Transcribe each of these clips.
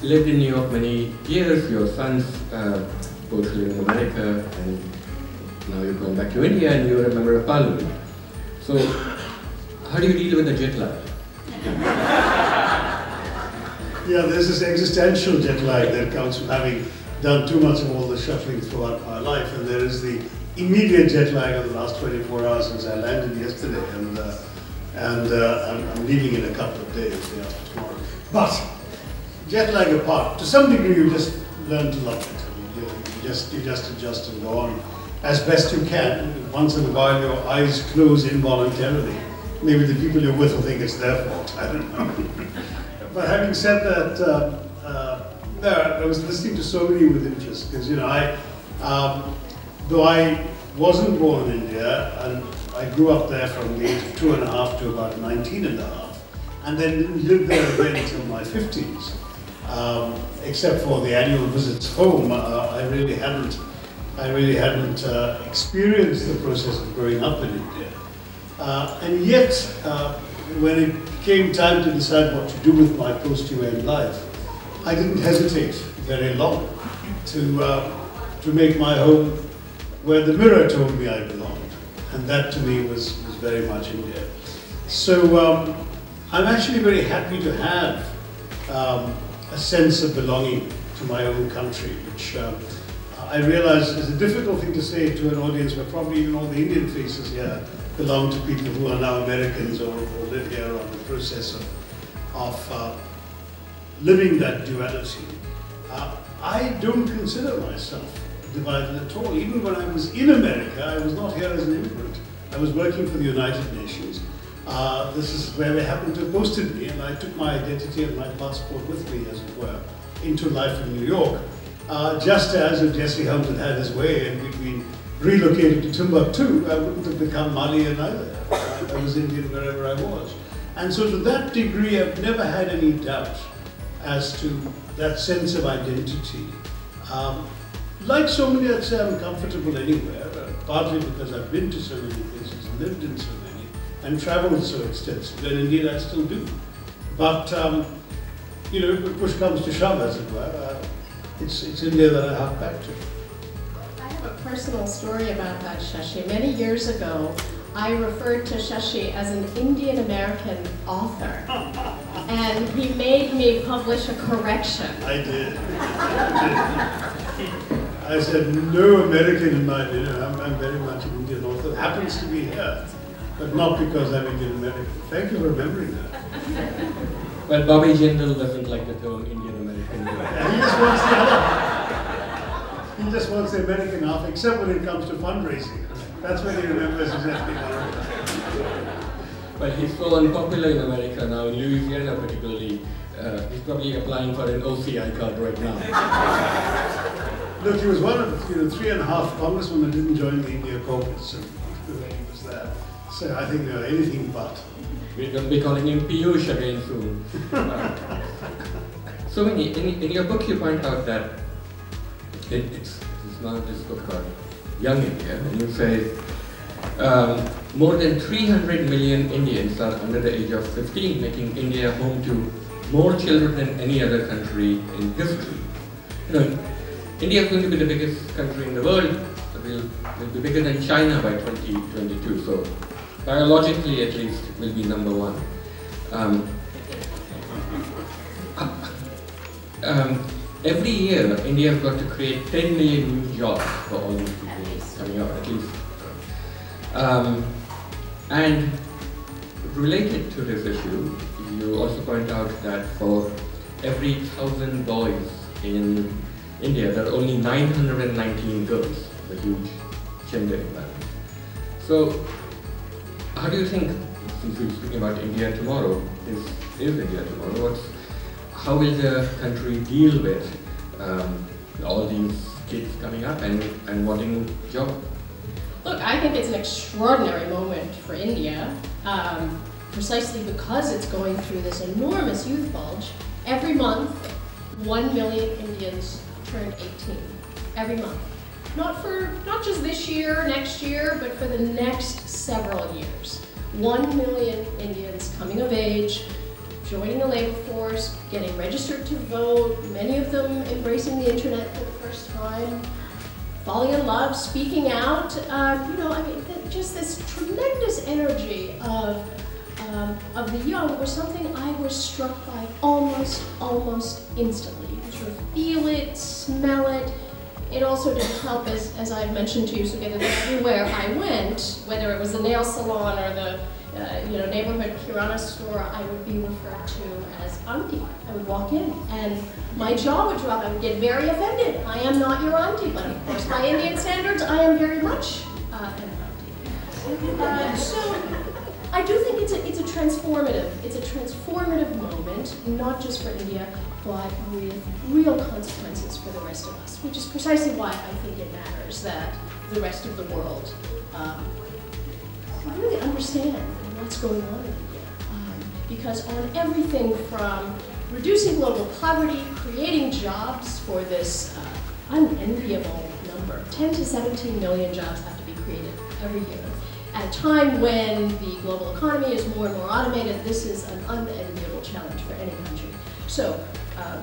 lived in New York many years. Your sons both live in America, and now you've gone back to India and you're a member of parliament. So, how do you deal with the jet lag? Yeah, there's this existential jet lag that comes from having done too much of all the shuffling throughout my life, and there is the immediate jet lag of the last 24 hours since I landed yesterday, and I'm leaving in a couple of days, day after tomorrow. But jet lag apart, to some degree you just learn to love it. I mean, you just adjust and go on as best you can. Once in a while your eyes close involuntarily. Maybe the people you're with will think it's their fault, I don't know. But having said that, I was listening to Somini with interest, because, you know, though I wasn't born in India, and I grew up there from the age of 2.5 to about 19.5, and then lived there again until my 50s. Except for the annual visits home, I really hadn't experienced the process of growing up in India. And yet, when it came time to decide what to do with my post-UN life, I didn't hesitate very long to make my home where the mirror told me I belonged. And that to me was very much India. So I'm actually very happy to have a sense of belonging to my own country, which I realize is a difficult thing to say to an audience where probably even all the Indian faces here belong to people who are now Americans or live here on the process of living that duality. I don't consider myself divided at all. Even when I was in America, I was not here as an immigrant. I was working for the United Nations. This is where they happened to have posted me, and I took my identity and my passport with me, as it were, into life in New York. Just as if Jesse Helms had his way and we'd been relocated to Timbuktu, I wouldn't have become Malian either. I was Indian wherever I was. And so to that degree, I've never had any doubt as to that sense of identity. Like so many, I'd say I'm comfortable anywhere, partly because I've been to so many places, lived in so many, and traveled so extensively, and indeed I still do. But, you know, if push comes to shove, as it were, it's India that I hark back to. I have a personal story about that, Shashi. Many years ago, I referred to Shashi as an Indian-American author. And he made me publish a correction. I did. I said, no American in my opinion. I'm very much an Indian author. Happens to be here, but not because I'm Indian-American. Thank you for remembering that. Well, Bobby Jindal doesn't like the term Indian-American. Yeah, he just wants the other. He just wants the American half, except when it comes to fundraising. That's when he remembers his ethnic origin. Well, he's so unpopular in America now, in Louisiana particularly. He's probably applying for an OCI card right now. Look, he was one of 3.5 congressmen who didn't join the India caucus when he was there. So I think anything but. We're going to be calling him Piyush again soon. So in your book you point out that it's not this book about young India, and you say more than 300 million Indians are under the age of 15, making India home to more children than any other country in history. You know, India is going to be the biggest country in the world. Will be bigger than China by 2022. So biologically, at least, it will be number one. Every year, India has got to create 10 million new jobs for all these people coming out, at least. And related to this issue, you also point out that for every 1,000 boys in India, there are only 919 girls, a huge gender imbalance. So, how do you think, since we're speaking about India tomorrow, is India tomorrow, how will the country deal with all these kids coming up and wanting a job? Look, I think it's an extraordinary moment for India, precisely because it's going through this enormous youth bulge. Every month, 1 million Indians turn 18. Every month. Not just this year, next year, but for the next several years. 1 million Indians coming of age, joining the labor force, getting registered to vote, many of them embracing the internet for the first time, falling in love, speaking out, just this tremendous energy of the young was something I was struck by almost instantly. You could sort of feel it, smell it. It also didn't help, as I've mentioned to you, Suketu, that everywhere I went, whether it was the nail salon or the neighborhood kirana store, I would be referred to as auntie. I would walk in and my jaw would drop. I would get very offended. I am not your auntie, but of course by Indian standards, I am very much an auntie. So I do think it's a transformative moment, not just for India, but with real consequences for the rest of us, which is precisely why I think it matters that the rest of the world really understand what's going on in India. Because on everything from reducing global poverty, creating jobs for this unenviable number, 10 to 17 million jobs have to be created every year. At a time when the global economy is more and more automated, this is an unenviable challenge for any country. So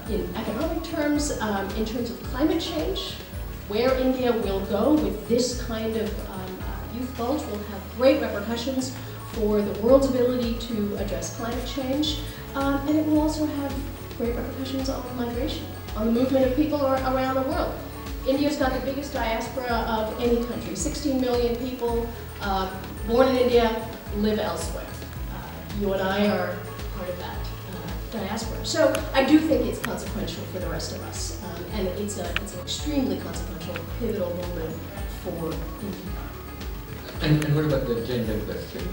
in economic terms, in terms of climate change, where India will go with this kind of youth bulge will have great repercussions for the world's ability to address climate change, and it will also have great repercussions on migration, on the movement of people around the world. India's got the biggest diaspora of any country. 16 million people born in India live elsewhere. You and I are part of that diaspora. So I do think it's consequential for the rest of us, and it's an extremely consequential, pivotal moment for India. And what about the gender question?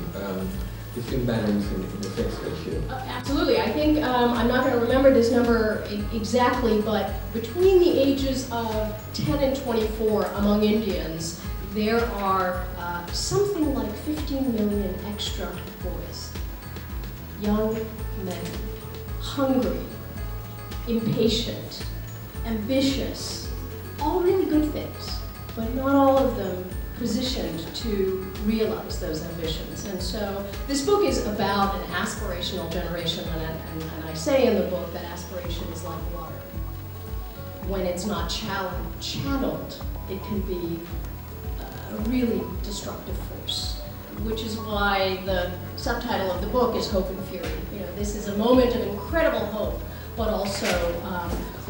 This imbalance in the sex ratio? Absolutely. I think, I'm not going to remember this number exactly, but between the ages of 10 and 24 among Indians, there are something like 15 million extra boys. Young men, hungry, impatient, ambitious, all really good things, but not all of them positioned to realize those ambitions. And so this book is about an aspirational generation, and I say in the book that aspiration is like water. When it's not channeled, it can be a really destructive force, which is why the subtitle of the book is Hope and Fury. You know, this is a moment of incredible hope, but also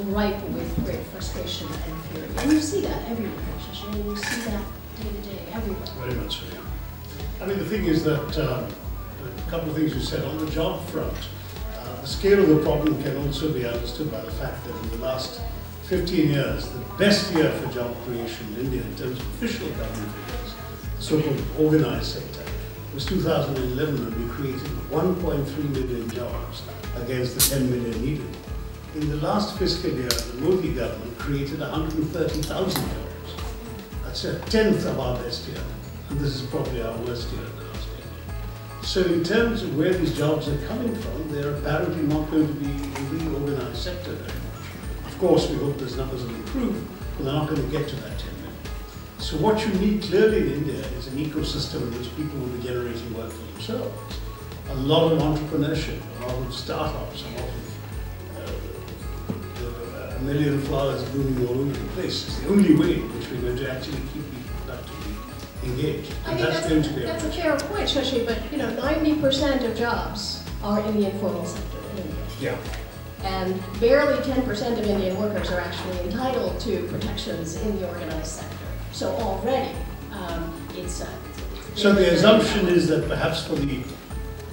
ripe with great frustration and fury. And you see that everywhere, Shashi, and you see that day to day, everywhere. Very much so, yeah. I mean, the thing is that a couple of things you said on the job front, the scale of the problem can also be understood by the fact that in the last 15 years, the best year for job creation in India in terms of official government figures, the so-called organized sector, was 2011, when we created 1.3 million jobs against the 10 million needed. In the last fiscal year, the Modi government created 130,000 jobs. That's a tenth of our best year, and this is probably our worst year in the last decade. So in terms of where these jobs are coming from, they're apparently not going to be in the organized sector very much. Of course, we hope those numbers will improve, but they're not going to get to that 10 million. So what you need clearly in India is an ecosystem in which people will be generating work for themselves. A lot of entrepreneurship, a lot of startups, a lot of a million flowers blooming all over the place. It's the only way in which we're going to actually keep people productively engaged. I think that's a fair point, Shashi, but 90% of jobs are in the informal sector in India. Yeah. And barely 10% of Indian workers are actually entitled to protections in the organized sector. So already, it's so the assumption is that perhaps for the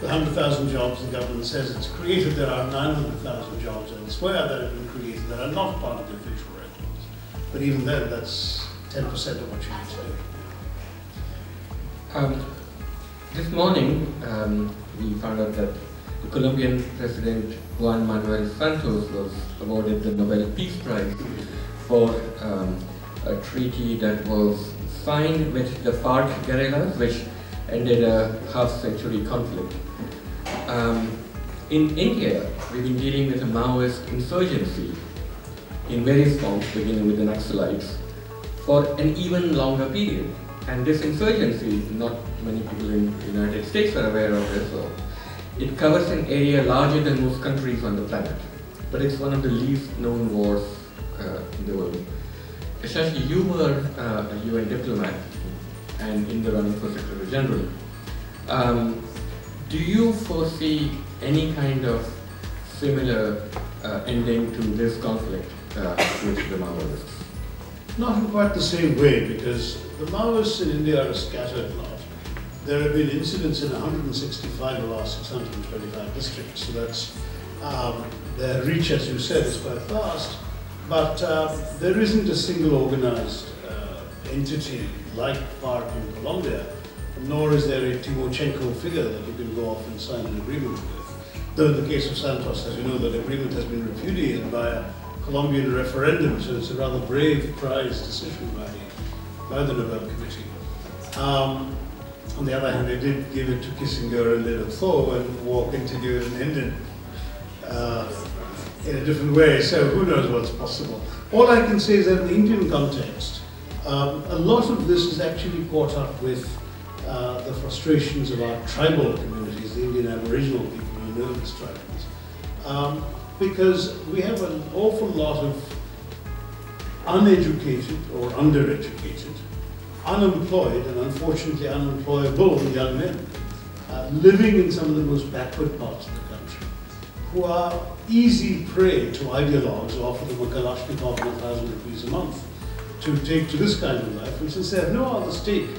100,000 jobs the government says it's created, there are 900,000 jobs elsewhere that have been created that are not part of the official records. But even then, that's 10% of what you need to do. This morning, we found out that the Colombian President Juan Manuel Santos was awarded the Nobel Peace Prize for a treaty that was signed with the FARC guerrillas, which ended a half-century conflict. In India, we've been dealing with a Maoist insurgency in various forms, beginning with the Naxalites, for an even longer period. And this insurgency, not many people in the United States are aware of this, so It covers an area larger than most countries on the planet, but it's one of the least known wars in the world. Shashi, you were a UN diplomat and in the running for Secretary General. Do you foresee any kind of similar ending to this conflict with the Maoists? Not in quite the same way, because the Maoists in India are a scattered lot. There have been incidents in 165 of our 625 districts, so that's, their reach, as you said, is quite vast, but there isn't a single organized entity like FARC in Colombia, nor is there a Timochenko figure that you can go off and sign an agreement with. Though in the case of Santos, as you know, that agreement has been repudiated by a Colombian referendum, so it's a rather brave prize decision by the Nobel Committee. On the other hand, they did give it to Kissinger and let it thaw, and war continued and ended in a different way, so who knows what's possible. All I can say is that in the Indian context, a lot of this is actually caught up with the frustrations of our tribal communities, the Indian Aboriginal people who know these tribals. Because we have an awful lot of uneducated or undereducated, unemployed and unfortunately unemployable young men living in some of the most backward parts of the country, who are easy prey to ideologues who offer them a Kalashnikov and 1,000 rupees a month to take to this kind of life, and since they have no other stake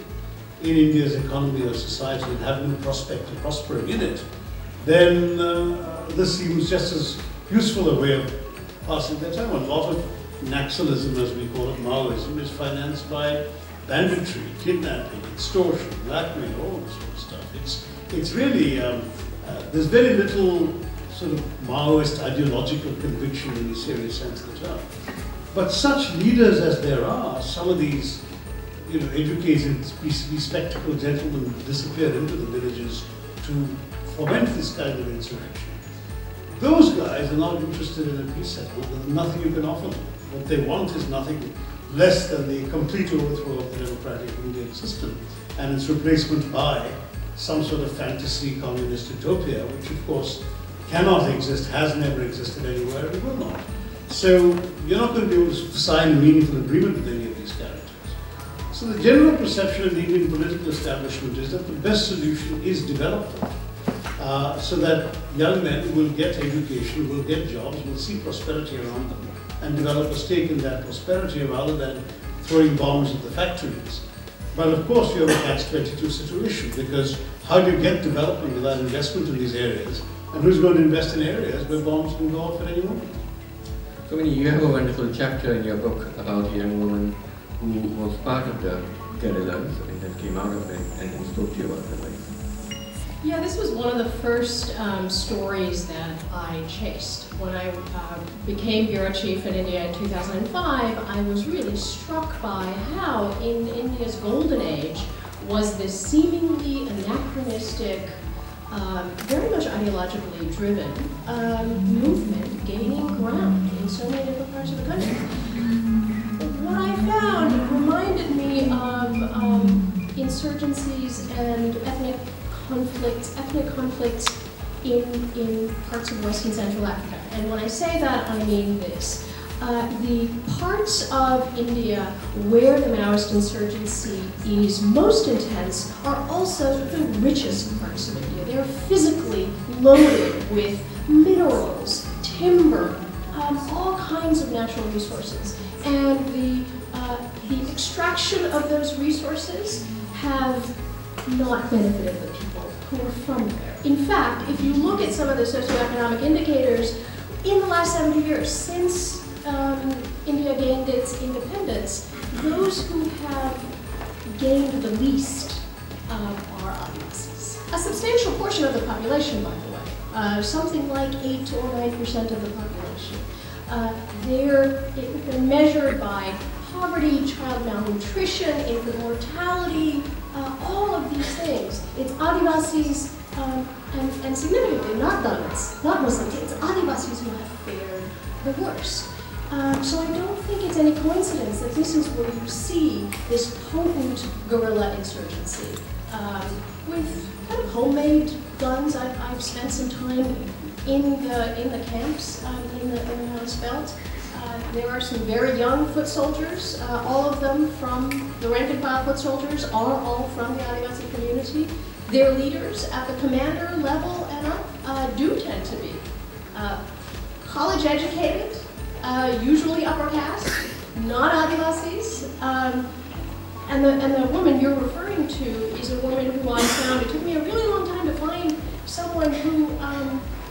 in India's economy or society and have no prospect of prospering in it, then this seems just as useful a way of passing their time. A lot of Naxalism, as we call it, Maoism, is financed by banditry, kidnapping, extortion, blackmail, all this sort of stuff. It's really, there's very little sort of Maoist ideological conviction in the serious sense of the term. But such leaders as there are, some of these educated, bespectacled gentlemen disappear into the villages to foment this kind of insurrection. Those guys are not interested in a peace settlement. There's nothing you can offer them. What they want is nothing less than the complete overthrow of the democratic Indian system and its replacement by some sort of fantasy communist utopia, which of course cannot exist, has never existed anywhere, and will not. So you're not going to be able to sign a meaningful agreement with any of these characters. So the general perception of the Indian political establishment is that the best solution is development, so that young men will get education, will get jobs, will see prosperity around them, and develop a stake in that prosperity rather than throwing bombs at the factories. But of course you have a catch-22 situation, because how do you get development without investment in these areas? And who's going to invest in areas where bombs can go off at any moment? Somini, you have a wonderful chapter in your book about a young woman who was part of the guerrillas and then came out of it and spoke to you about her life. Yeah, this was one of the first stories that I chased. When I became bureau chief in India in 2005, I was really struck by how in India's golden age was this seemingly anachronistic, very much ideologically driven movement gaining ground in so many different parts of the country. What I found reminded me of insurgencies and ethnic conflicts in parts of West and Central Africa. And when I say that, I mean this. The parts of India where the Maoist insurgency is most intense are also the richest parts of India. They're physically loaded with minerals, timber, all kinds of natural resources. And the extraction of those resources have not benefited the people who are from there. In fact, if you look at some of the socioeconomic indicators, in the last 70 years, since India gained its independence, those who have gained the least are Adivasis. A substantial portion of the population, by the way, something like 8 or 9% of the population. They're measured by poverty, child malnutrition, infant mortality, all of these things. It's Adivasis, and significantly not Dalits, not Muslims, it's Adivasis who have fared the worst. So I don't think it's any coincidence that this is where you see this potent guerrilla insurgency with kind of homemade guns. I've spent some time in the camps in the Rust Belt. There are some very young foot soldiers. All of them from the rank and file foot soldiers are all from the Adivasi community. Their leaders at the commander level and up do tend to be college educated, usually upper caste, not Adivasis. And the woman you're referring to is a woman who I found, it took me a really long time to find someone who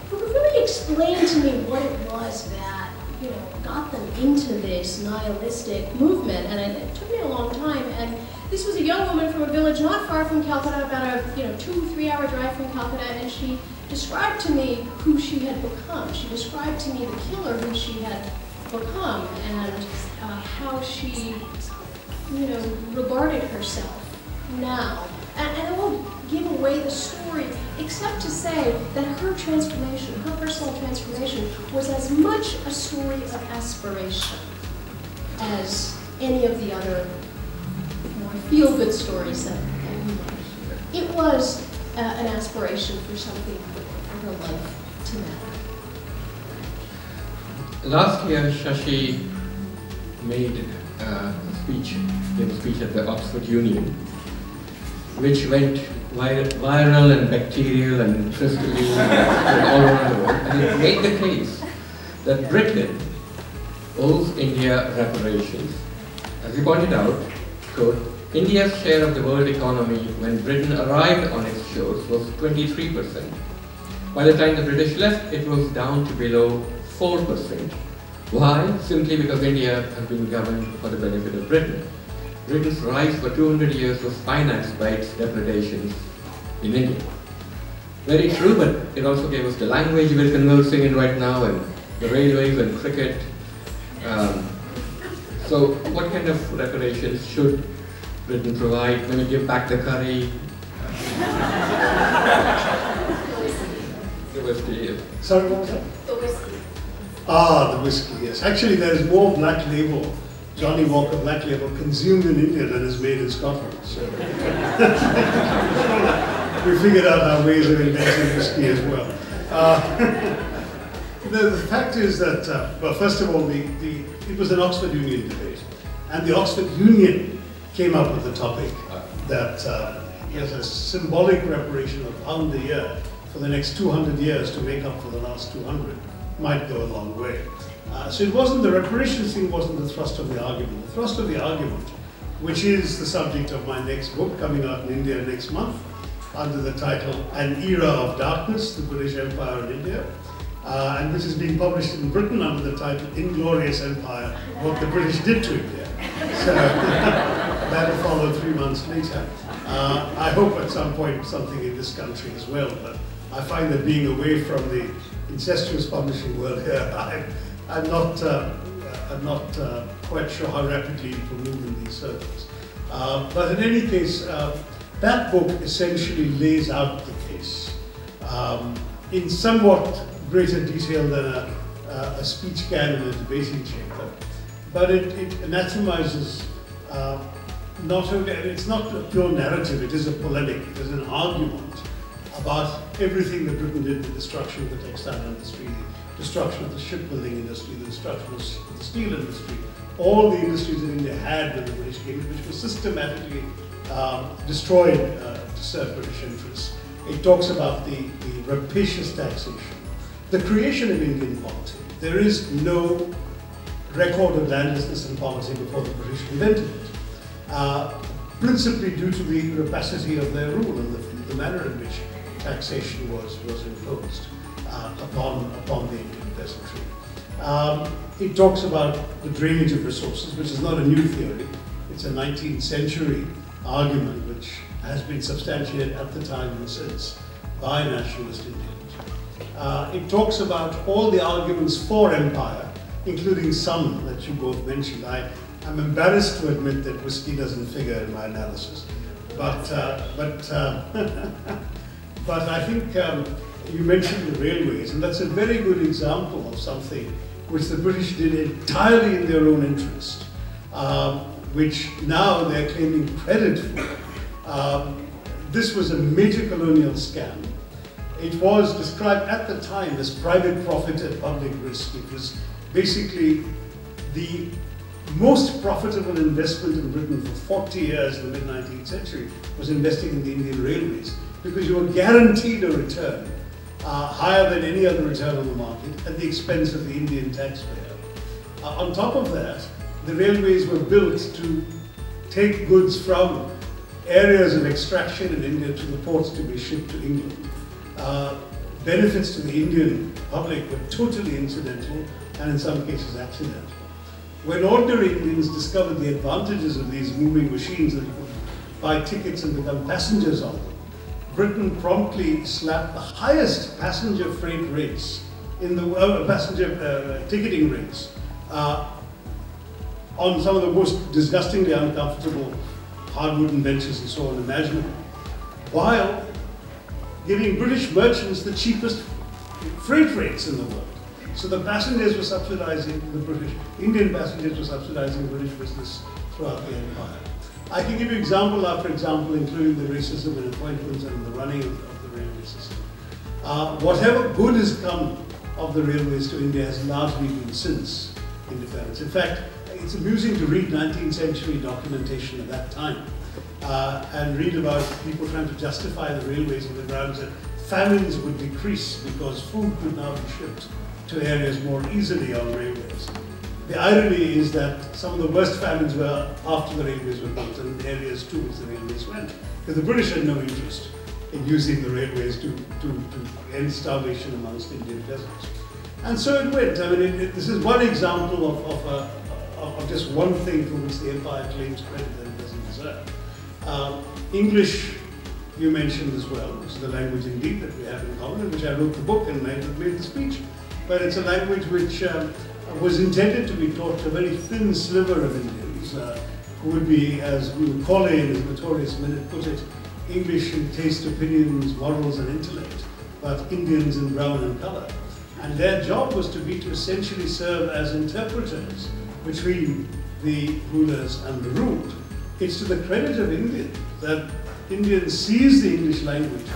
could really explain to me what it was that, you know, got them into this nihilistic movement. And it took me a long time. And this was a young woman from a village not far from Calcutta, about a 2-3 hour drive from Calcutta, and she described to me who she had become. She described to me the killer who she had become, and how she, regarded herself now. And I won't give away the story, except to say that her transformation, her personal transformation, was as much a story of aspiration as any of the other more feel-good stories that we might hear. It was an aspiration for something for her life to matter. Last year, Shashi made gave a speech at the Oxford Union, which went viral and bacterial and crystalline all around the world, and it made the case that Britain owes India reparations. As he pointed out, quote, India's share of the world economy when Britain arrived on its shores was 23%. By the time the British left, it was down to below 4%. Why? Simply because India has been governed for the benefit of Britain. Britain's rise for 200 years was financed by its depredations in India. Very true, but it also gave us the language we're conversing in right now, and the railways and cricket. So what kind of reparations should Britain provide? When we give back the curry? The whiskey. Sorry, what was that? The whiskey. Ah, the whiskey, yes. Actually, there is more Black Label, Johnny Walker Black Label, consumed in India than is made in Scotland. So we figured out our ways of inventing whiskey as well. The fact is that, well, first of all, it was an Oxford Union debate, and the Oxford Union came up with the topic that as a symbolic reparation of £1 a year for the next 200 years to make up for the last 200 might go a long way. So it wasn't, the reparations thing wasn't the thrust of the argument. The thrust of the argument, which is the subject of my next book coming out in India next month, under the title An Era of Darkness, the British Empire in India, and which is being published in Britain under the title Inglorious Empire, What the British Did to India. So that'll follow 3 months later. I hope at some point something in this country as well, but I find that being away from the incestuous publishing world here, I'm not quite sure how rapidly it will move in these circles. But in any case, that book essentially lays out the case in somewhat greater detail than a speech can in a debating chamber. But it anatomizes not only, it's not a pure narrative, it is a polemic, it is an argument about everything that Britain did, the destruction of the textile industry, the destruction of the shipbuilding industry, the destruction of the steel industry, all the industries that India had when the British came, which were systematically destroyed to serve British interests. It talks about the rapacious taxation, the creation of Indian polity. There is no record of landlessness and poverty before the British invented it, principally due to the rapacity of their rule and the manner in which taxation was imposed upon the Indian peasantry. It talks about the drainage of resources, which is not a new theory. It's a 19th century argument which has been substantiated at the time and since by nationalist Indians. It talks about all the arguments for empire, including some that you both mentioned. I'm embarrassed to admit that whiskey doesn't figure in my analysis, but I think you mentioned the railways, and that's a very good example of something which the British did entirely in their own interest, which now they're claiming credit for. This was a major colonial scam. It was described at the time as private profit at public risk. It was basically the most profitable investment in Britain for 40 years in the mid-19th century was investing in the Indian Railways, because you were guaranteed a return higher than any other return on the market at the expense of the Indian taxpayer. On top of that, the railways were built to take goods from areas of extraction in India to the ports to be shipped to England. Benefits to the Indian public were totally incidental and in some cases accidental. When ordinary Indians discovered the advantages of these moving machines that could buy tickets and become passengers on them, Britain promptly slapped the highest passenger freight rates in the passenger ticketing rates on some of the most disgustingly uncomfortable hard-wooden benches and so on imaginable, while giving British merchants the cheapest freight rates in the world. So the passengers were subsidizing Indian passengers were subsidizing British business throughout the empire. I can give you example after example, including the racism in appointments and the running of the railway system. Whatever good has come of the railways to India has largely been since independence. In fact, it's amusing to read 19th century documentation at that time and read about people trying to justify the railways on the grounds that famines would decrease because food could now be shipped to areas more easily on railways. The irony is that some of the worst famines were after the railways were built and areas to which the railways went, because the British had no interest in using the railways to end starvation amongst Indian peasants. And so it went. I mean, this is one example of just one thing for which the empire claims credit that it doesn't deserve. English, you mentioned as well, which is the language indeed that we have in common, in which I wrote the book and made the speech. But it's a language which was intended to be taught to a very thin sliver of Indians, who would be, as Macaulay in his notorious minute put it, English in taste, opinions, morals and intellect, but Indians in brown and colour. And their job was to essentially serve as interpreters between the rulers and the ruled. It's to the credit of India that Indians seized the English language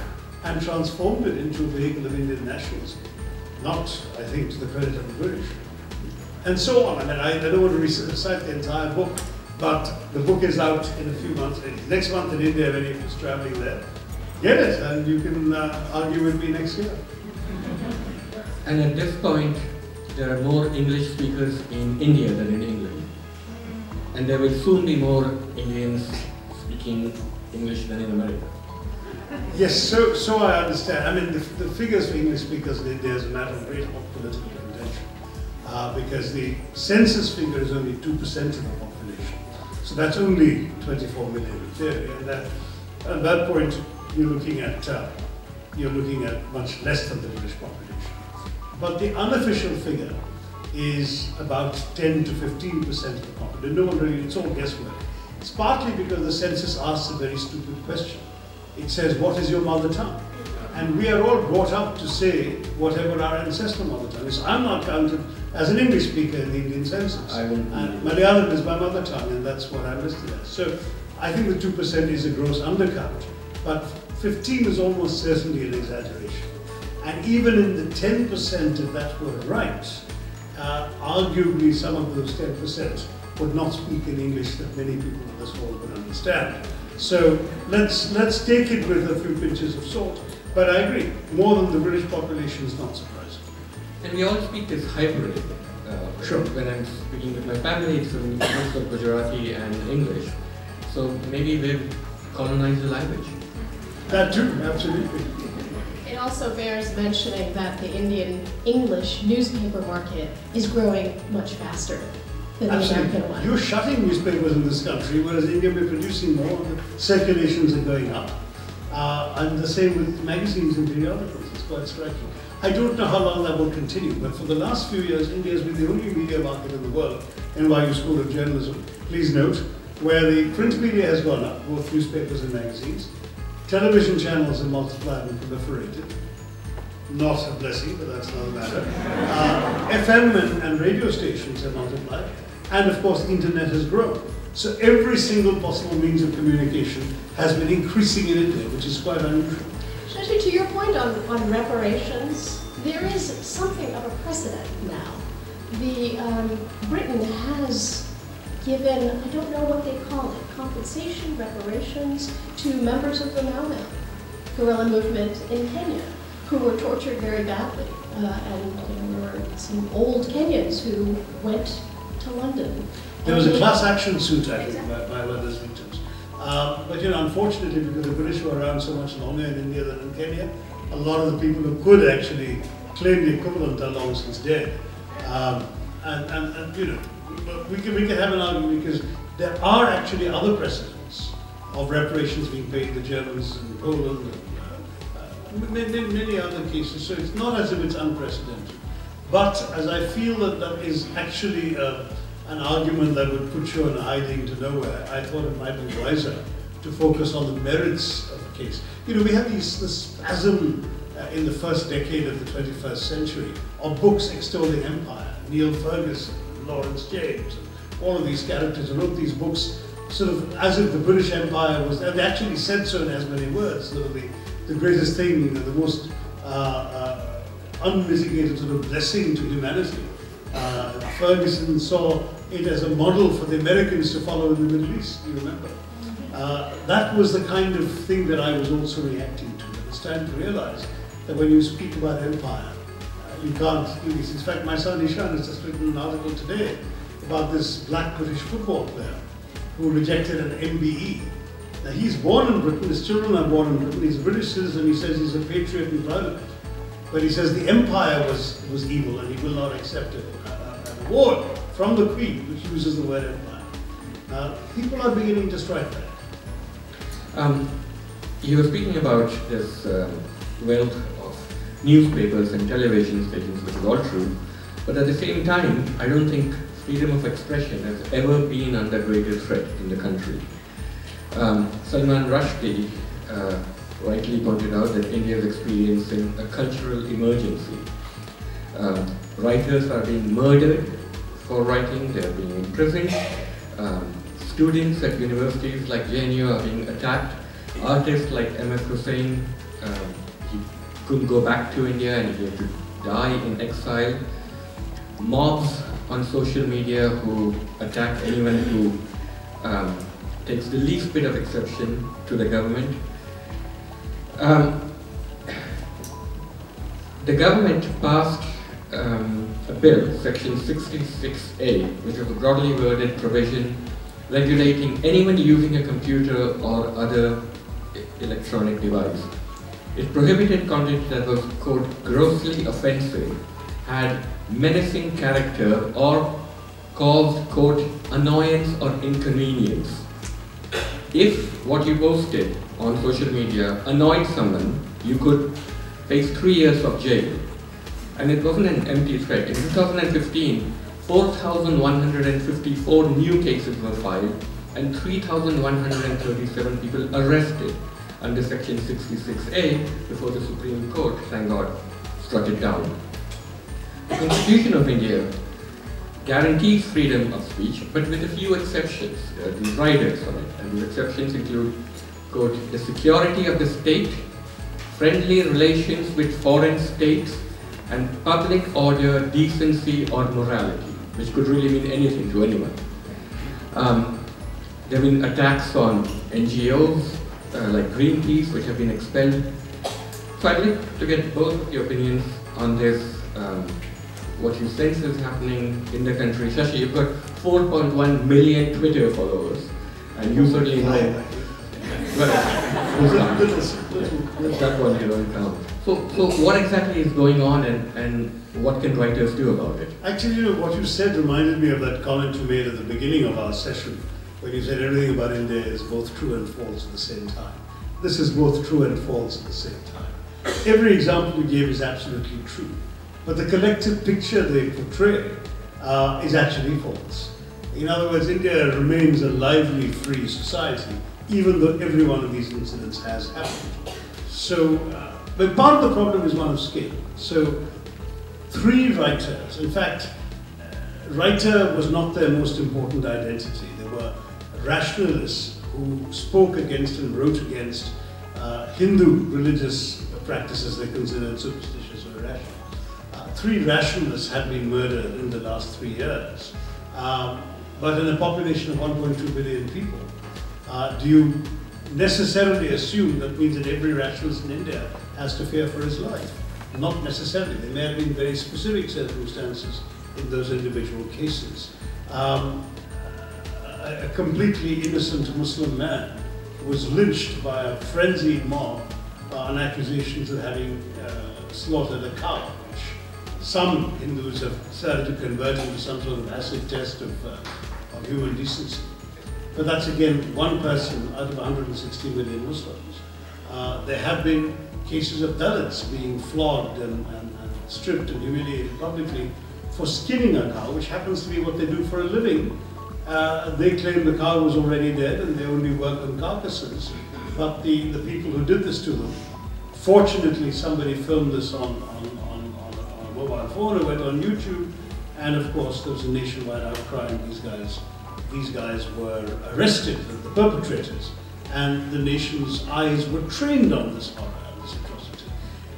and transformed it into a vehicle of Indian nationalism. Not, I think, to the credit of the British. And so on. I mean, I don't want to recite the entire book, but the book is out in a few months. Next month in India, if any of you is traveling there, get it, and you can argue with me next year. And at this point, there are more English speakers in India than in England. And there will soon be more Indians speaking English than in America. Yes, so I understand. I mean, the figures for English speakers in India is a matter of great political contention, because the census figure is only 2% of the population. So that's only 24 million in theory, and at that point, you're looking at much less than the British population. But the unofficial figure is about 10 to 15% of the population. No one really, it's all guesswork. It's partly because the census asks a very stupid question. It says, what is your mother tongue? And we are all brought up to say whatever our ancestral mother tongue is. I'm not counted as an English speaker in the Indian census. And Malayalam is my mother tongue, and that's what I'm listed as. So I think the 2% is a gross undercount, but 15 is almost certainly an exaggeration. And even in the 10%, if that were right, arguably some of those 10% would not speak in English that many people in this hall would understand. So let's take it with a few pinches of salt. But I agree, more than the British population is not surprising. And we all speak this hybrid. Sure. When I'm speaking with my family, it's a mix of Gujarati and English. So maybe they've colonized the language. That too, absolutely. It also bears mentioning that the Indian English newspaper market is growing much faster than the American one. You're shutting newspapers in this country, whereas India we're producing more, the circulations are going up. And the same with magazines and periodicals, it's quite striking. I don't know how long that will continue, but for the last few years, India has been the only media market in the world, NYU School of Journalism, please note, where the print media has gone up, both newspapers and magazines. Television channels have multiplied and proliferated. not a blessing, but that's another matter. FM and radio stations have multiplied, and of course the internet has grown. So every single possible means of communication has been increasing in India, which is quite unusual. Shashi, to your point on reparations, there is something of a precedent now. Britain has given, I don't know what they call it, compensation, reparations, to members of the Mau Mau guerrilla movement in Kenya, who were tortured very badly. And there were some old Kenyans who went to London. There was a class action suit, I think, by one of those victims. But unfortunately, because the British were around so much longer in India than in Kenya, a lot of the people who could actually claim the equivalent are long since dead. We can have an argument because there are actually other precedents of reparations being paid to the Germans in Poland and many other cases. So it's not as if it's unprecedented. But as I feel that is actually an argument that would put you in hiding to nowhere, I thought it might be wiser to focus on the merits of the case. We have this spasm in the first decade of the 21st century of books extolling empire. Neil Ferguson, Lawrence James, and all of these characters who wrote these books sort of as if the British Empire was, and they actually said so in as many words, sort of the greatest thing, the most unmitigated sort of blessing to humanity. Ferguson saw it as a model for the Americans to follow in the Middle East, you remember? That was the kind of thing that I was also reacting to. It's time to realize that when you speak about empire, you can't do this. In fact, my son Ishan has just written an article today about this black British football player who rejected an MBE. Now he's born in Britain, his children are born in Britain, he's a British citizen, he says he's a patriot and proud of it. But he says the empire was evil and he will not accept it. An award from the Queen, which uses the word empire. People are beginning to strike that. You were speaking about this wealth of newspapers and television stations, which is all true, but at the same time, I don't think freedom of expression has ever been under greater threat in the country. Salman Rushdie rightly pointed out that India is experiencing a cultural emergency. Writers are being murdered for writing, they are being imprisoned. Students at universities like JNU are being attacked. Artists like M.F. Hussain, he couldn't go back to India and he had to die in exile. Mobs on social media who attack anyone who takes the least bit of exception to the government. The government passed a bill, section 66A, which is a broadly worded provision regulating anyone using a computer or other electronic device. It prohibited content that was, quote, grossly offensive, had menacing character, or caused, quote, annoyance or inconvenience. If what you posted on social media annoyed someone, you could face 3 years of jail. And it wasn't an empty threat. In 2015, 4,154 new cases were filed and 3,137 people arrested under Section 66A before the Supreme Court, thank God, struck it down. The Constitution of India guarantees freedom of speech, but with a few exceptions. There are these riders on it, and these exceptions include, quote, the security of the state, friendly relations with foreign states, and public order, decency, or morality, which could really mean anything to anyone. There have been attacks on NGOs like Greenpeace, which have been expelled. So I'd like to get both of your opinions on this, what you sense is happening in the country. Shashi, you've got 4.1 million Twitter followers, and you certainly know. That one you don't count. So what exactly is going on, and what can writers do about it? Actually, what you said reminded me of that comment you made at the beginning of our session, when you said everything about India is both true and false at the same time. This is both true and false at the same time. Every example you gave is absolutely true, but the collective picture they portray is actually false. In other words, India remains a lively, free society, even though every one of these incidents has happened. So But part of the problem is one of scale. So 3 writers, in fact, writer was not their most important identity. They were rationalists who spoke against and wrote against Hindu religious practices they considered superstitious or irrational. 3 rationalists had been murdered in the last 3 years. But in a population of 1.2 billion people, do you necessarily assume that means that every rationalist in India has to fear for his life? Not necessarily. There may have been very specific circumstances in those individual cases. A completely innocent Muslim man was lynched by a frenzied mob on accusations of having slaughtered a cow, which some Hindus have started to convert into some sort of acid test of human decency. But that's again one person out of 160 million Muslims. There have been cases of Dalits being flogged and stripped and humiliated publicly for skinning a cow, which happens to be what they do for a living. They claim the cow was already dead and they only work on carcasses. But the people who did this to them, fortunately somebody filmed this on a mobile phone, it went on YouTube, and of course there was a nationwide outcry and these guys were arrested, the perpetrators, and the nation's eyes were trained on this horror and this atrocity,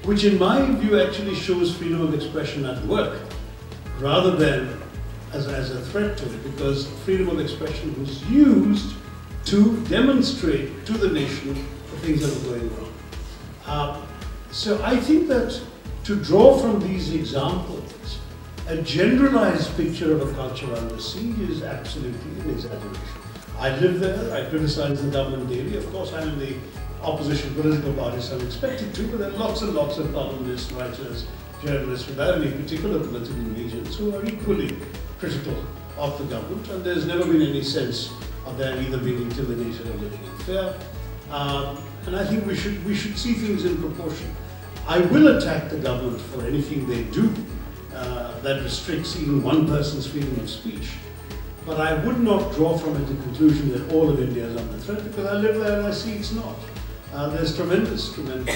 which in my view actually shows freedom of expression at work, rather than as a threat to it, because freedom of expression was used to demonstrate to the nation the things that were going wrong. So I think that to draw from these examples a generalized picture of a culture under siege is absolutely an exaggeration. I live there, I criticize the government daily. Of course, I'm in the opposition political party, so I'm expected to, but there are lots and lots of columnists, writers, journalists without any particular political allegiance who are equally critical of the government, and there's never been any sense of them either being intimidated or living in fear. And I think we should see things in proportion. I will attack the government for anything they do that restricts even one person's freedom of speech. But I would not draw from it the conclusion that all of India is under threat, because I live there and I see it's not. There's tremendous ferment,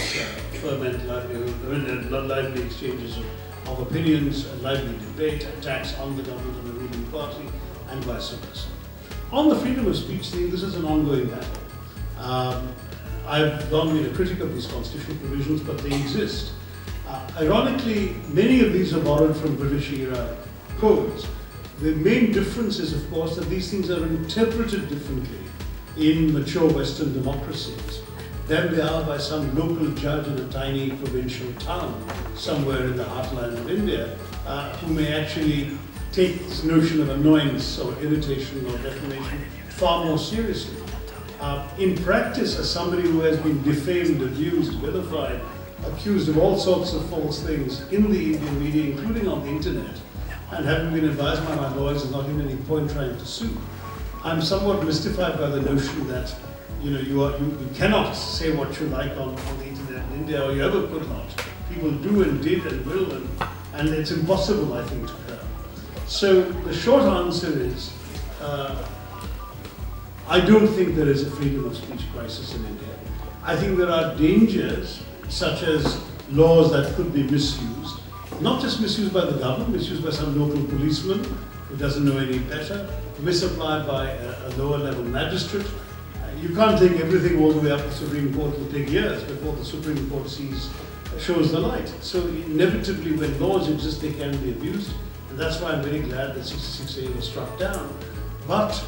lively exchanges of opinions, lively debate, attacks on the government and the ruling party, and vice versa. On the freedom of speech thing, this is an ongoing battle. I've long been a critic of these constitutional provisions, but they exist. Ironically, many of these are borrowed from British era codes. The main difference is, of course, that these things are interpreted differently in mature Western democracies than they are by some local judge in a tiny provincial town somewhere in the heartland of India, who may actually take this notion of annoyance or irritation or defamation far more seriously. In practice, as somebody who has been defamed, abused, vilified, accused of all sorts of false things in the Indian media, including on the internet, and having been advised by my lawyers there's not even any point trying to sue, I'm somewhat mystified by the notion that you cannot say what you like on the internet in India, or you ever could not. People do and did and will, and it's impossible, I think, to curb. So the short answer is, I don't think there is a freedom of speech crisis in India. I think there are dangers, such as laws that could be misused, not just misused by the government, misused by some local policeman who doesn't know any better, misapplied by a lower level magistrate. You can't take everything all the way up to the Supreme Court. It will take years before the Supreme Court shows the light. So inevitably, when laws exist, they can be abused. And that's why I'm very glad that 66A was struck down. But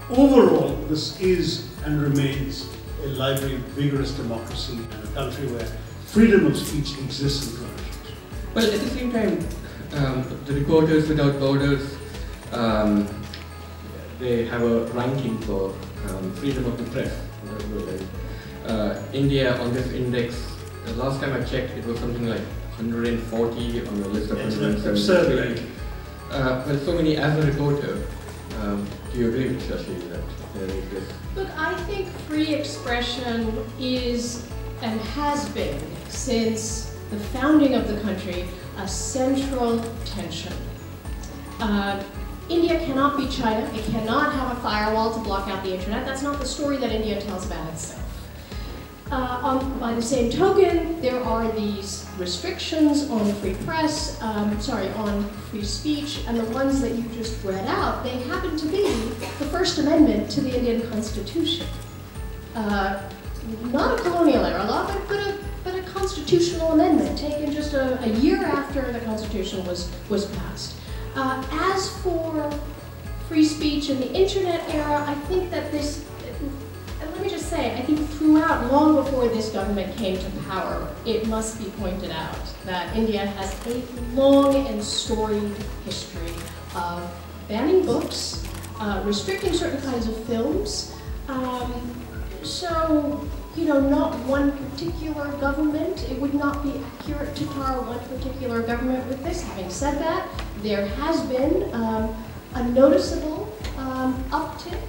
overall, this is and remains a lively, vigorous democracy and a country where freedom of speech exists and flourishes. Well, at the same time, the Reporters Without Borders, they have a ranking for freedom of the press. India on this index, the last time I checked, it was something like 140 on the list of 173. Well, Somini, as a reporter, do you agree with Shashi that there is this? Look, I think free expression is and has been, since the founding of the country, a central tension. India cannot be China. It cannot have a firewall to block out the internet. That's not the story that India tells about itself. By the same token, there are these restrictions on free press, on free speech, and the ones that you just read out, they happen to be the First Amendment to the Indian Constitution. Not a colonial era law, but a constitutional amendment taken just a year after the Constitution was passed. As for free speech in the internet era, I think that let me just say, I think throughout, long before this government came to power, it must be pointed out that India has a long and storied history of banning books, restricting certain kinds of films. So, not one particular government. It would not be accurate to tar one particular government with this. Having said that, there has been a noticeable uptick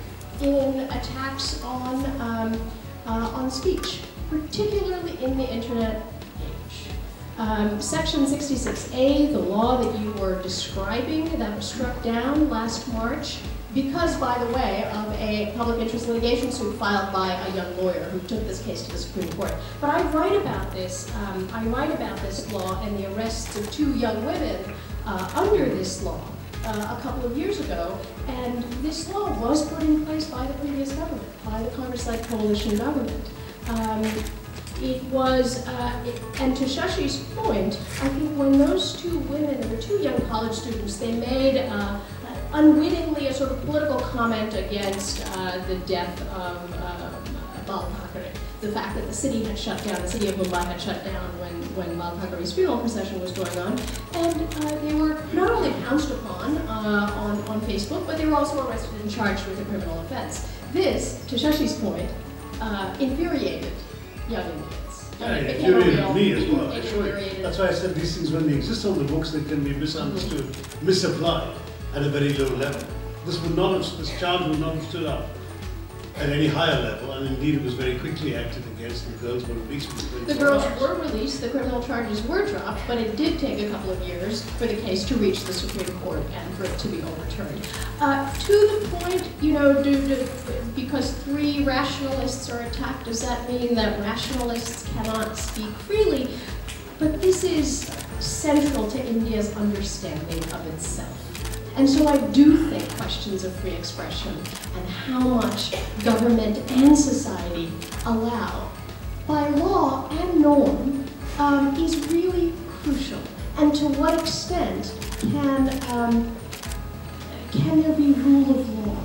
in attacks on speech, particularly in the internet age. Section 66A, the law that you were describing, that was struck down last March, because, by the way, of a public interest litigation suit filed by a young lawyer who took this case to the Supreme Court. But I write about this law and the arrests of 2 young women under this law a couple of years ago, and this law was put in place by the previous government, by the Congress-led coalition government. It was, and to Shashi's point, I think when those 2 women, the 2 young college students, they made unwittingly a sort of political comment against the death of Bal Thackeray, the fact that the city had shut down, the city of Mumbai had shut down when Bal Thackeray's funeral procession was going on, and they were not only pounced upon on Facebook, but they were also arrested and charged with a criminal offense. This, to Shashi's point, infuriated young Indians. Yeah, it infuriated me as well, actually. That's why I said these things, when they exist on the books, they can be misunderstood, misapplied at a very low level. This charge would not have stood up at any higher level, and indeed it was very quickly acted against. The girls were released. The girls were released, the criminal charges were dropped, but it did take a couple of years for the case to reach the Supreme Court and for it to be overturned. To the point, because 3 rationalists are attacked, does that mean that rationalists cannot speak freely? But this is central to India's understanding of itself. And so I do think questions of free expression and how much government and society allow by law and norm is really crucial. And to what extent can there be rule of law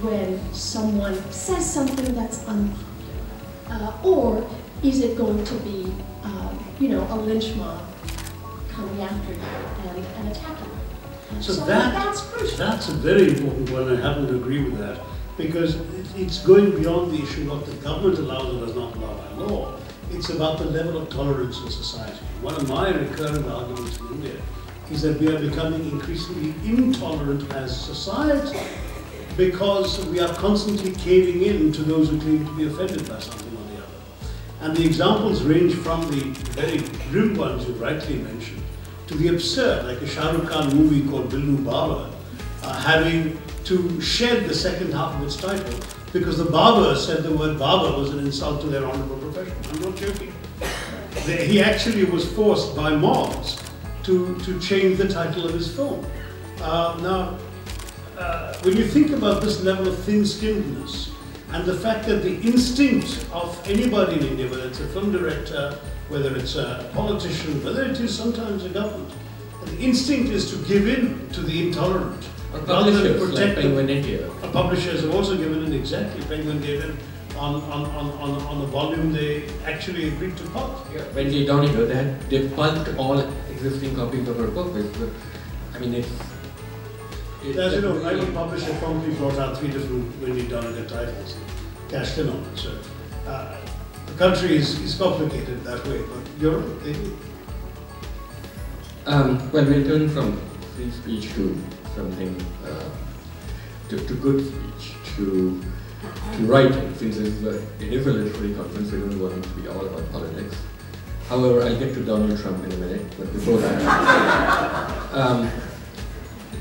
when someone says something that's unpopular? Or is it going to be, a lynch mob coming after you and attacking you? So that's crucial. That's a very important one. I happen to agree with that, because it's going beyond the issue of what the government allows or does not allow by law. It's about the level of tolerance in society. One of my recurrent arguments in India is that we are becoming increasingly intolerant as society because we are constantly caving in to those who claim to be offended by something or the other. And the examples range from the very grim ones you rightly mentioned to the absurd, like a Shah Rukh Khan movie called Billu Baba, having to shed the second half of its title because the barber said the word barber was an insult to their honorable profession. I'm not joking. He actually was forced by mobs to change the title of his film. When you think about this level of thin-skinnedness and the fact that the instinct of anybody in India, whether it's a film director, whether it's a politician, whether it is sometimes a government, the instinct is to give in to the intolerant. Rather than protect like Penguin India. Publishers have also given in exactly. Penguin gave in on the volume they actually agreed to pulp. Yeah, when they Donegal, they pulped all existing copies of her book. I mean, as you know, rival publisher promptly brought out 3 different Wendy Donegal titles and cashed in on it. So the country is complicated that way, but Europe, they do. Well, we'll turn from free speech to something, to good speech, to writing, since it is a literary conference, we don't want it to be all about politics. However, I'll get to Donald Trump in a minute, but before that,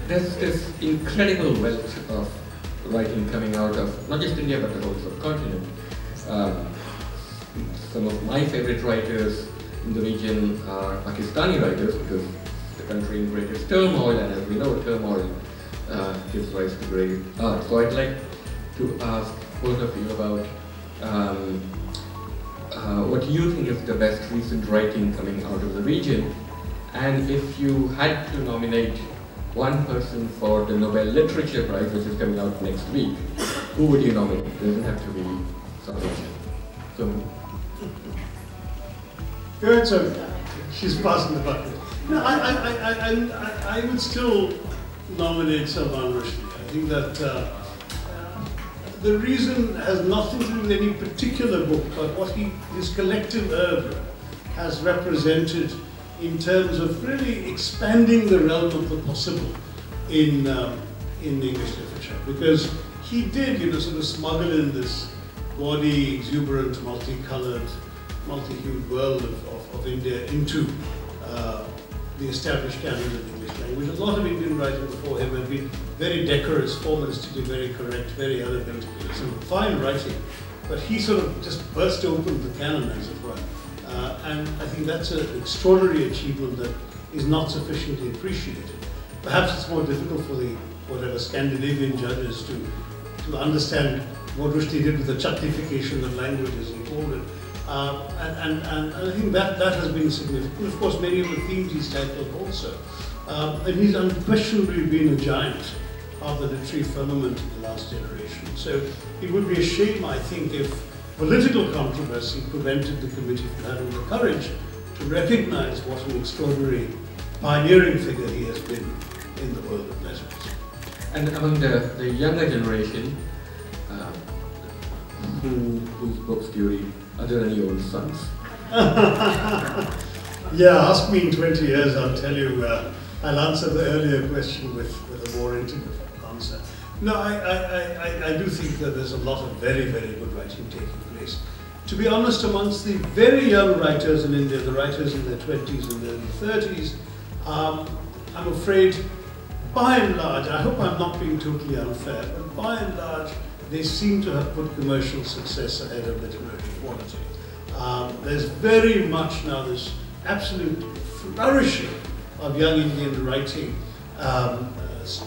there's this incredible wealth of writing coming out of not just India, but the whole subcontinent. some of my favorite writers in the region are Pakistani writers, because the country in greatest turmoil, and as we know, turmoil gives rise to great art. So I'd like to ask both of you about what you think is the best recent writing coming out of the region, and if you had to nominate one person for the Nobel Literature Prize, which is coming out next week, who would you nominate? It doesn't have to be something. So, good, so she's passing the bucket. No, I would still nominate Salman Rushdie. I think that the reason has nothing to do with any particular book, but what his collective oeuvre has represented in terms of really expanding the realm of the possible in English literature. Because he did, sort of smuggle in this gaudy, exuberant, multicolored, multi-hued world of India into the established canon of English language. A lot of Indian writing before him have been very decorous, formalistically very correct, very elegant, some fine writing. But he sort of just burst open the canon, as it were. And I think that's an extraordinary achievement that is not sufficiently appreciated. Perhaps it's more difficult for the whatever Scandinavian judges to understand what Rushdie did with the chutnification of language, as he called it. And I think that has been significant. Of course, many of the themes he's tackled also. And he's unquestionably been a giant of the literary firmament in the last generation. So it would be a shame, I think, if political controversy prevented the committee from having the courage to recognize what an extraordinary pioneering figure he has been in the world of letters. And among the younger generation, whose books do you read, other than your own sons? Yeah, ask me in 20 years, I'll tell you, I'll answer the earlier question with a more intimate answer. No, I do think that there's a lot of very, very good writing taking place. To be honest, amongst the very young writers in India, the writers in their 20s and early 30s, I'm afraid, by and large, I hope I'm not being totally unfair, but by and large, they seem to have put commercial success ahead of literary quality. There's very much now this absolute flourishing of young Indian writing,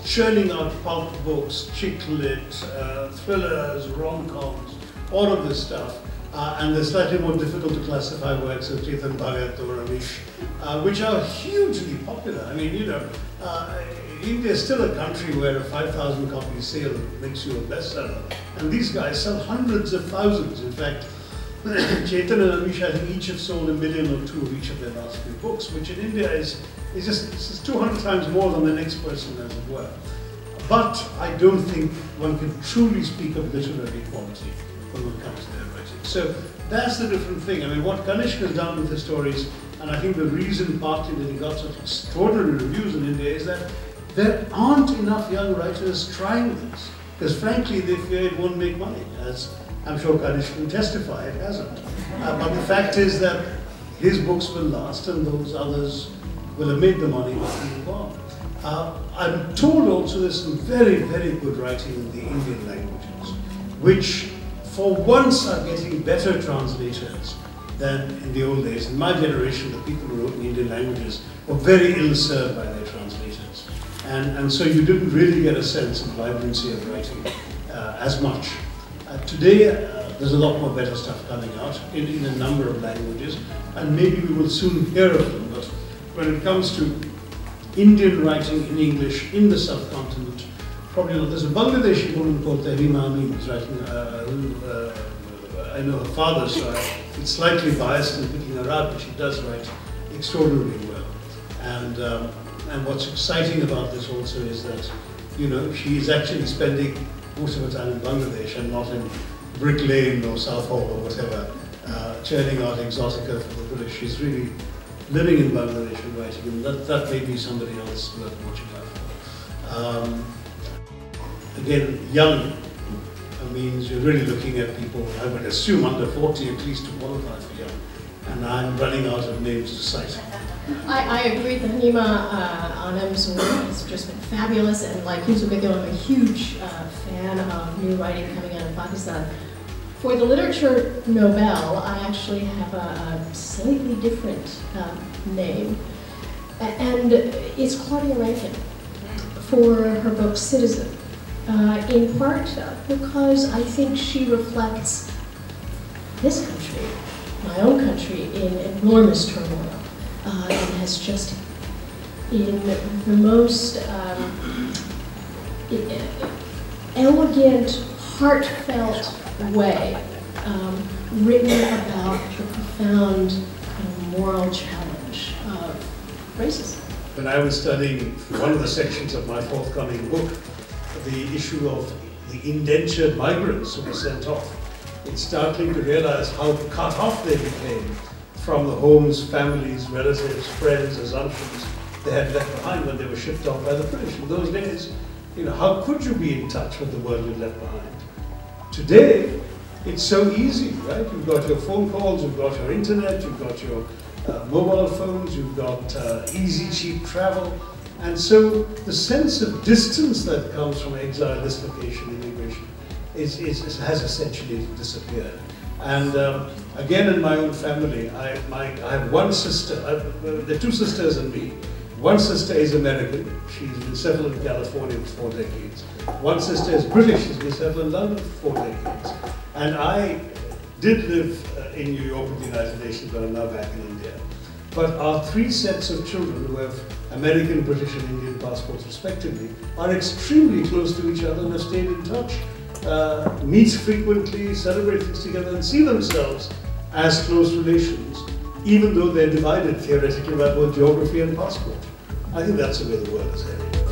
churning out pulp books, chick lit, thrillers, rom-coms, all of this stuff. And they're slightly more difficult to classify works of Chetan Bhagat or Amish, which are hugely popular. I mean, India is still a country where a 5,000 copy sale makes you a bestseller. And these guys sell hundreds of thousands. In fact, Chetan and Amish, I think each have sold 1 million or 2 of each of their last 3 books, which in India is just 200 times more than the next person, as it were. But I don't think one can truly speak of literary quality when one comes to their writing. So that's the different thing. I mean, what Kanishk has done with his stories, and I think the reason partly that he got such extraordinary reviews in India is that there aren't enough young writers trying this. Because frankly, they fear it won't make money, as I'm sure Kanishk can testify, it hasn't. But the fact is that his books will last and those others will have made the money and move on. I'm told also there's some very, very good writing in the Indian languages, which for once are getting better translators than in the old days. In my generation, the people who wrote in Indian languages were very ill-served by their translators. And so you didn't really get a sense of vibrancy of writing as much. Today, there's a lot more better stuff coming out in a number of languages, and maybe we will soon hear of them. But when it comes to Indian writing in English in the subcontinent, probably not. There's a Bangladeshi woman called Tahrima Amin who's writing, I know her father, so it's slightly biased in picking her out, but she does write extraordinarily well. And what's exciting about this also is that, she is actually spending most of her time in Bangladesh and not in Brick Lane or Southall or whatever, churning out exotica for the British. She's really living in Bangladesh and writing, and that may be somebody else worth watching out for. Again, young means you're really looking at people, I would assume, under 40 at least to qualify for young. And I'm running out of names to cite. I agree that Tahrima Anim's work has just been fabulous, and like Suketu, I'm a huge fan of new writing coming out of Pakistan. For the Literature Nobel, I actually have a slightly different name, and it's Claudia Rankine for her book Citizen, in part because I think she reflects this country, my own country, in enormous turmoil, and has just, in the most elegant, heartfelt way, written about the profound kind of moral challenge of racism. When I was studying one of the sections of my forthcoming book, the issue of the indentured migrants who were sent off, it's startling to realize how cut off they became from the homes, families, relatives, friends, assumptions they had left behind when they were shipped off by the British. In those days, how could you be in touch with the world you left behind? Today, it's so easy, right? You've got your phone calls, you've got your internet, you've got your mobile phones, you've got easy, cheap travel. And so the sense of distance that comes from exile, dislocation, immigration has essentially disappeared. And again, in my own family, I have one sister, there are two sisters and me. One sister is American, she's been settled in California for 4 decades. One sister is British, she's been settled in London for 4 decades. And I did live in New York with the United Nations, but I'm now back in India. But our 3 sets of children who have American, British and Indian passports respectively are extremely close to each other and have stayed in touch, meet frequently, celebrate things together and see themselves as close relations, even though they're divided theoretically about both geography and passport. I think that's the way the world is heading.